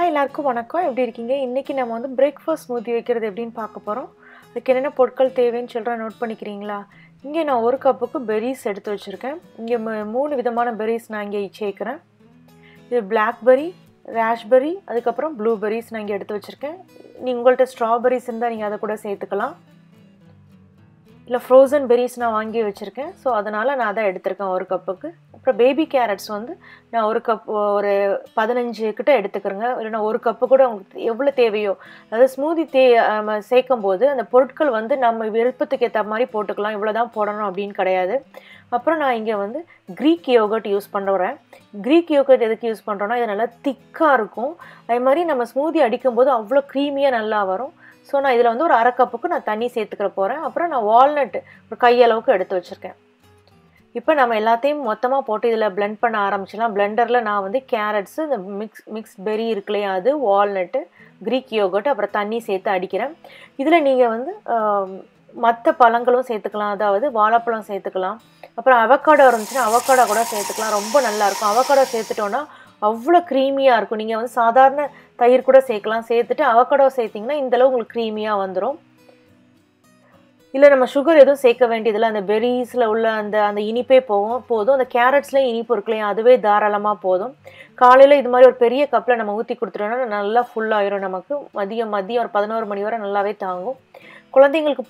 Hi எல்லாருக்கும் வணக்கம். எப்படி இருக்கீங்க? இன்றைக்கி நம்ம வந்து பிரேக்ஃபாஸ்ட் ஸ்மூத்தி வைக்கிறது எப்படின்னு பார்க்க போகிறோம். அதுக்கு என்னென்ன பொருட்கள் தேவைன்னு சொல்கிறேன், நோட் பண்ணிக்கிறீங்களா? இங்கே நான் ஒரு கப்புக்கு பெர்ரிஸ் எடுத்து வச்சுருக்கேன். இங்கே 3 விதமான பெர்ரிஸ் நான் இங்கே சேர்க்குறேன். இது பிளாக்பெர்ரி, ராஸ்பெர்ரி, அதுக்கப்புறம் ப்ளூபெர்ரிஸ் நான் இங்கே எடுத்து வச்சுருக்கேன். உங்கள்கிட்ட ஸ்ட்ராபெர்ரிஸ் இருந்தால் நீங்கள் அதை கூட சேர்த்துக்கலாம். இல்லை ஃப்ரோசன் பெர்ரிஸ் நான் வாங்கி வச்சுருக்கேன். ஸோ அதனால் நான் அதை எடுத்திருக்கேன் ஒரு கப்புக்கு. அப்புறம் பேபி கேரட்ஸ் வந்து நான் ஒரு 15 கிட்ட எடுத்துக்கிறேங்க. இல்லைன்னா ஒரு கப்பு கூட உங்களுக்கு எவ்வளோ தேவையோ, அதாவது ஸ்மூதி சேர்க்கும் போது அந்த பொருட்கள் வந்து நம்ம விருப்பத்துக்கு ஏற்ற மாதிரி போட்டுக்கலாம். இவ்வளோ தான் போடணும் அப்படின்னு கிடையாது. அப்புறம் நான் இங்கே வந்து க்ரீக் யோகர்ட் யூஸ் பண்ணுறேன். க்ரீக் யோகர்ட் எதுக்கு யூஸ் பண்ணுறோன்னா, இது நல்லா திக்காக இருக்கும். அதே மாதிரி நம்ம ஸ்மூதி அடிக்கும்போது அவ்வளோ க்ரீமியாக நல்லா வரும். ஸோ நான் இதில் வந்து ஒரு அரை கப்புக்கு நான் தண்ணி சேர்த்துக்கிற போகிறேன். அப்புறம் நான் வால்நட் ஒரு கையளவுக்கு எடுத்து வச்சுருக்கேன். இப்போ நம்ம எல்லாத்தையும் மொத்தமாக போட்டு இதில் பிளெண்ட் பண்ண ஆரம்பிச்சிடலாம். பிளெண்டரில் நான் வந்து கேரட்ஸு, இந்த மிக்ஸ் பெர்ரி இருக்குல்லையா, அது, வால்நட்டு, க்ரீக் யோகர்ட், அப்புறம் தண்ணி சேர்த்து அடிக்கிறேன். இதில் நீங்கள் வந்து மற்ற பழங்களும் சேர்த்துக்கலாம். அதாவது வாழைப்பழம் சேர்த்துக்கலாம். அப்புறம் அவக்காடோ இருந்துச்சுன்னா அவக்காடோ கூட சேர்த்துக்கலாம். ரொம்ப நல்லாயிருக்கும். அவக்காடோ சேர்த்துட்டோன்னா அவ்வளோ க்ரீமியாக இருக்கும். நீங்கள் வந்து சாதாரண தயிர் கூட சேர்க்கலாம். சேர்த்துட்டு அவக்காடோ சேர்த்திங்கன்னா இந்தளவு உங்களுக்கு க்ரீமியாக வந்துடும். இல்லை நம்ம சுகர் எதுவும் சேர்க்க வேண்டியதில்லை. அந்த பெர்ரீஸில் உள்ள அந்த இனிப்பே போதும். அந்த கேரட்ஸ்லேயும் இனிப்பு இருக்குல்லையா, அதுவே தாராளமாக போதும். காலையில் இது மாதிரி ஒரு பெரிய கப்பில் நம்ம ஊற்றி கொடுத்துட்டோன்னா நல்லா ஃபுல்லாகிடும். நமக்கு மதியம் ஒரு 11 மணி வரை நல்லாவே தாங்கும். குழந்தைங்களுக்கு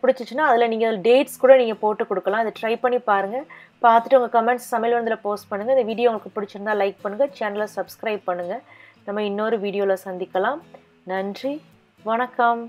பிடிச்சிச்சின்னா அதில் நீங்கள் டேட்ஸ் கூட நீங்கள் போட்டு கொடுக்கலாம். இதை ட்ரை பண்ணி பாருங்கள். பார்த்துட்டு உங்கள் கமெண்ட்ஸ் சமையல் வந்தில் போஸ்ட் பண்ணுங்கள். இந்த வீடியோ உங்களுக்கு பிடிச்சிருந்தா லைக் பண்ணுங்கள், சேனலை சப்ஸ்கிரைப் பண்ணுங்கள். நம்ம இன்னொரு வீடியோவில் சந்திக்கலாம். நன்றி, வணக்கம்.